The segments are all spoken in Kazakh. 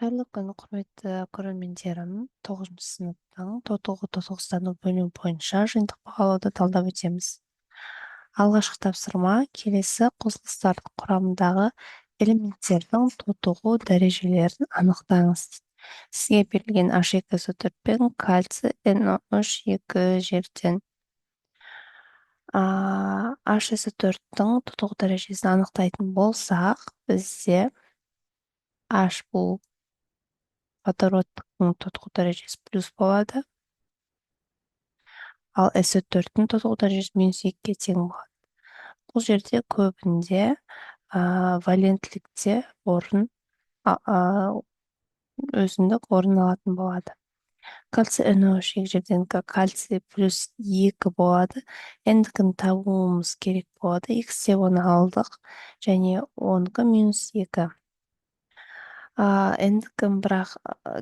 Қайырлы күн, құрметті көрермендерім. 9 сыныптың тотығу-тотықстану бөлімі бойынша жиынтық бағалауды талдап өтеміз. Алғашқы тапсырма келесі қосылыстардың құрамындағы элементтердің тотығу дәрежелерін анықтаңыз. Сізге берілген H2 изотоп пен кальций NO3 екі жерден H изотоптың тотығу дәрежесін анықтайтын болсақ, бізде H бұл водородтың тотығу дәрежесі плюс болады, ал SO4-тің тотығу дәрежесі -2-ге тең болады. Бұл жерде көбінде валентлікте өзіндік орын алатын болады. Кальций NO3 екі жерден кальций плюс 2 болады. Ендікін табуымыз керек болады. X-те оны алдық, және оныкі -2. Ендікін бірақ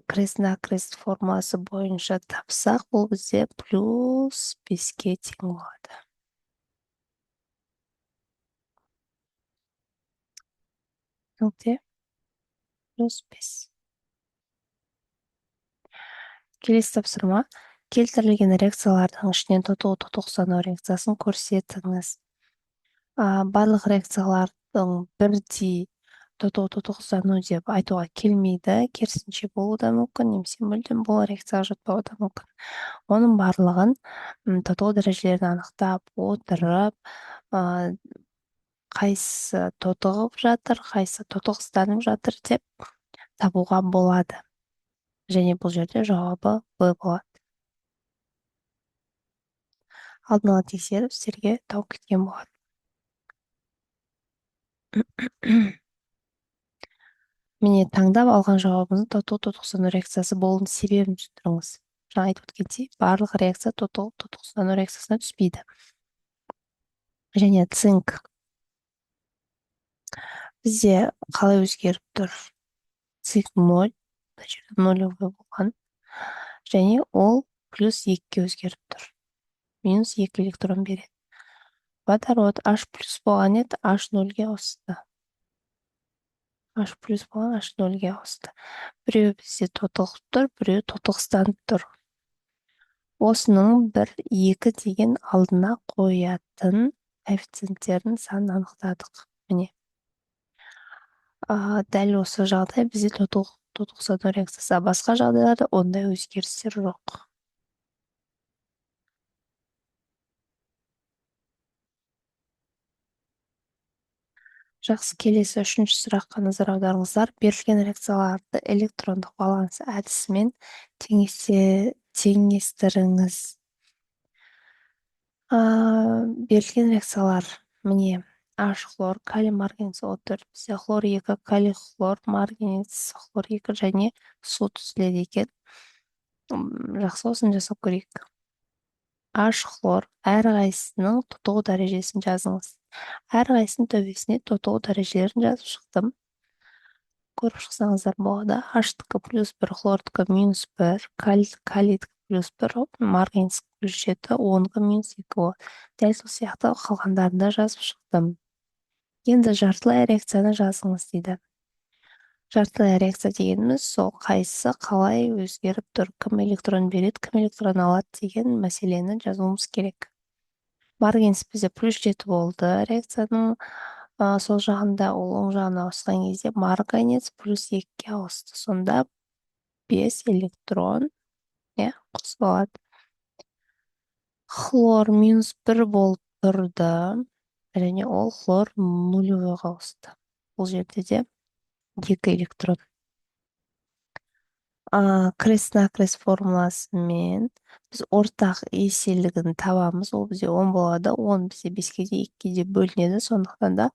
крест-накрест формуласы бойынша тапсақ, бұл бізде плюс 5-ге тең болады. Нүкте плюс 5. Келесі тапсырма. Келтірілген реакциялардың ішінен тотығу-тотықстану реакциясын көрсетіңіз. Барлық реакциялардың бірдей тотығу-тотықстану деп айтуға келмейді, керісінше болуы да мүмкін, немесе мүлдем бұл реакцияға жатпауы да мүмкін. Оның барлығын тотығу дәрежелерін анықтап отырып, қайсысы тотығып жатыр, қайсысы тотықстанып жатыр деп табуға болады. Және бұл жерде жауабы В болады. Алдын ала тексеріп, сіздерге тауып кеткен болады. Міне таңдап алған жауабыңыз тотығу-тотықстану реакциясы болуының себебін түсіндіріңіз. Жаңа айтып өткендей, барлық реакция тотығу-тотықстану реакциясына түспейді. Және цинк бізде қалай өзгеріп тұр? Цинк 0, нолевой болған, және ол плюс 2-ге өзгеріп тұр. -2 электрон береді. Водород H плюс болған еді, H 0-ге ауысты. H плюс болған H 0-ге ауысты. Біреу бізде тотығып тұр, біреу тотықстанып тұр. Осының 1-2 деген алдына қоятын коэффициенттердің санын анықтадық. Міне. Дәл осы жағдай бізде тотықстану реакциясы. Басқа жағдайларда ондай өзгерістер жоқ. Жақсы, келесі 3-ші сұраққа назар аударыңыздар. Берілген реакцияларды электрондық баланс әдісімен теңестіріңіз. Берілген реакциялар міне H хлор, калий марганец O4, бізде хлор 2, калий хлор, марганец хлор 2 және су түзіледі екен. Жақсы, осын жасап көрейік. H хлор әрқайсысының тотығу дәрежесін жазыңыз. Әрқайсының төбесіне тотығу дәрежелерін жазып шықтым. Көріп шықсаңыздар болады. H-тікі плюс 1, хлордікі -1, калийдікі плюс 1, марганецтікі плюс 7, оныкі -2 болады. Дәл сол сияқты қалғандарын да жазып шықтым. Енді жартылай реакцияны жазыңыз дейді. Жартылай реакция дегеніміз сол қайсысы қалай өзгеріп тұр, кім электрон береді, кім электрон алады деген мәселені жазуымыз керек. Марганец бізде плюс 7 болды. Реакцияның сол жағында, ол оң жағына ауысқан кезде марганец плюс 2-ге ауысты. Сонда 5 электрон қосылады. Хлор -1 болып тұрды, және ол хлор нулевойға ауысты. Бұл жерде де 2 электрон. Крест-накрест формуласымен біз ортақ еселігін табамыз. Ол бізде 10 болады. 10 бізде 5-ке де 2-ке де бөлінеді. Сондықтан да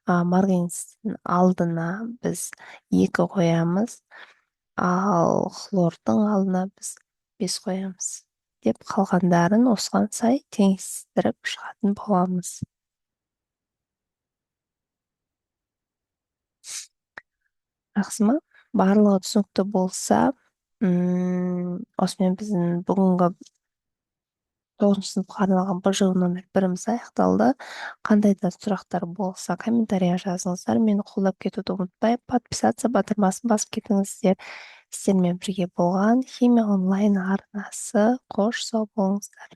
марганецтің алдына біз 2 қоямыз, ал хлордың алдына біз 5 қоямыз. Деп қалғандарын осыған сай теңестіріп шығатын боламыз. Жақсы ма? Барлығы түсінікті болса, осымен біздің бүгінгі тоғызыншы сыныпқа арналған бжу номер 1-іміз аяқталды. Қандай да сұрақтар болса комментарийға жазыңыздар. Мені қолдап кетуді ұмытпай, подписаться батырмасын басып кетіңіздер. Сіздермен бірге болған химия онлайн арнасы. Қош сау болыңыздар.